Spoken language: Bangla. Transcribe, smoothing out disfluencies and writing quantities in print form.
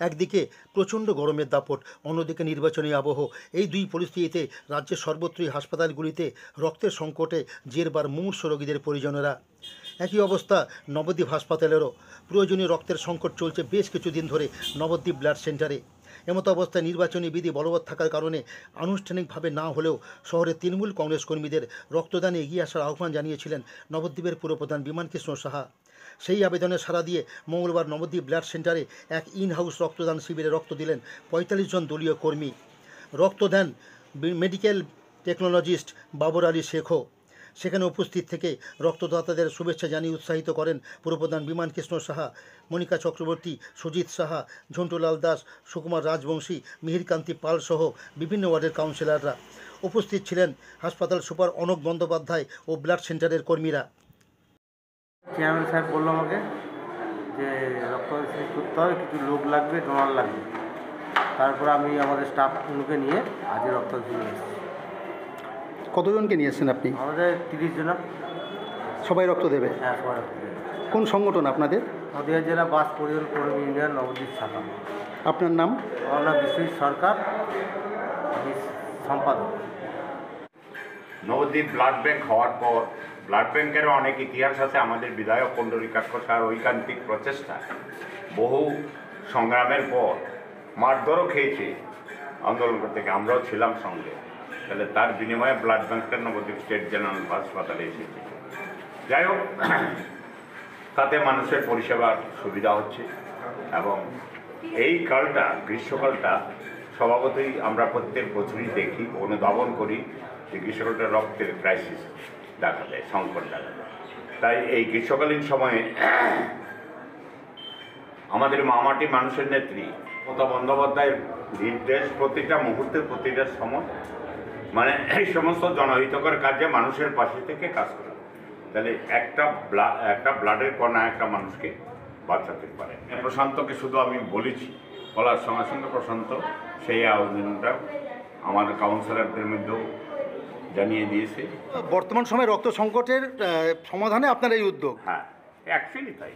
একদিকে প্রচণ্ড গরমের দাপট, অন্যদিকে নির্বাচনী আবহ। এই দুই পরিস্থিতিতে রাজ্যের সর্বত্রই হাসপাতালগুলিতে রক্তের সংকটে জেরবার মুমূর্ষু রোগীদের পরিজনেরা। একই অবস্থা নবদ্বীপ হাসপাতালেরও। প্রয়োজনীয় রক্তের সংকট চলছে বেশ কিছুদিন ধরে নবদ্বীপ ব্লাড সেন্টারে। এমতো অবস্থায় নির্বাচনী বিধি বলবৎ থাকার কারণে আনুষ্ঠানিকভাবে না হলেও শহরের তৃণমূল কংগ্রেস কর্মীদের রক্তদানে এগিয়ে আসার আহ্বান জানিয়েছিলেন নবদ্বীপের পুরপ্রধান বিমান কৃষ্ণ সাহা। সেই আবেদনে সাড়া দিয়ে মঙ্গলবার নবদ্বীপ ব্লাড সেন্টারে এক ইন হাউস রক্তদান শিবিরে রক্ত দিলেন ৪৫ জন দলীয় কর্মী। রক্ত দেন মেডিকেল টেকনোলজিস্ট বাবর আলী শেখও। সেখানে উপস্থিত থেকে রক্তদাতাদের শুভেচ্ছা জানিয়ে উৎসাহিত করেন পুরপ্রধান বিমান কৃষ্ণ সাহা, মনিকা চক্রবর্তী, সুজিত সাহা, ঝন্টুলাল দাস, সুকুমার রাজবংশী, মিহিরকান্তি পাল সহ বিভিন্ন ওয়ার্ডের কাউন্সিলররা। উপস্থিত ছিলেন হাসপাতাল সুপার অনক বন্দ্যোপাধ্যায় ও ব্লাড সেন্টারের কর্মীরা। চেয়ারম্যান সাহেব বললো আমাকে যে রক্ত করতে হবে, কিছু লোক লাগবে, ডোনার লাগবে। তারপর আমি আমাদের স্টাফগুলোকে নিয়ে আজ রক্ত দিয়ে এসেছি। কতজনকে নিয়ে এসেছেন আপনি? আমাদের 30 জন। সবাই রক্ত দেবে? হ্যাঁ, সবাই রক্ত দেবে। কোন সংগঠন আপনাদের? নদীয়া জেলা বাস পরিবহন কর্মী ইউনিয়ন নবদ্বীপ শাখা। আপনার নাম? আমার নাম বিশ্বজিৎ সরকার, আমি সম্পাদক। নবদ্বীপ ব্লাড ব্যাংক হওয়ার পর ব্লাড ব্যাংকেরও অনেক ইতিহাস আছে। আমাদের বিধায়ক পুণ্ডরীকাক্ষ স্যার ঐকান্তিক প্রচেষ্টা, বহু সংগ্রামের পর মারধরও খেয়েছে আন্দোলন করতে, আমরাও ছিলাম সঙ্গে। তাহলে তার বিনিময়ে ব্লাড ব্যাংকটা নবদ্বীপ স্টেট জেনারেল হাসপাতালে এসেছে। যাই হোক, তাতে মানুষের পরিষেবার সুবিধা হচ্ছে এবং এই কালটা, গ্রীষ্মকালটা স্বভাবতই আমরা প্রত্যেক বছরই দেখি, অনুধাবন করি যে গ্রীষ্মকালটা রক্তের ক্রাইসিস দেখা দেয়, সংকট দেখা দেয়। তাই এই গ্রীষ্মকালীন সময়ে আমাদের মামাটি মানুষের নেত্রী মমতা বন্দ্যোপাধ্যায়ের নির্দেশ, প্রতিটা মুহূর্তে, প্রতিটা সময় মানে এই সমস্ত জনহিতকর কাজে মানুষের পাশে থেকে কাজ করা। তাহলে একটা ব্লাডের কণা একটা মানুষকে বাঁচাতে পারে। প্রশান্তকে শুধু আমি বলেছি, বলার সঙ্গে সঙ্গে প্রশান্ত সেই আয়োজনটা আমার কাউন্সিলরদের মধ্যেও জানিয়ে দিয়েছে। বর্তমান সময়ে রক্ত সংকটের সমাধানে আপনার এই উদ্যোগ? হ্যাঁ, অ্যাকচুয়ালি তাই।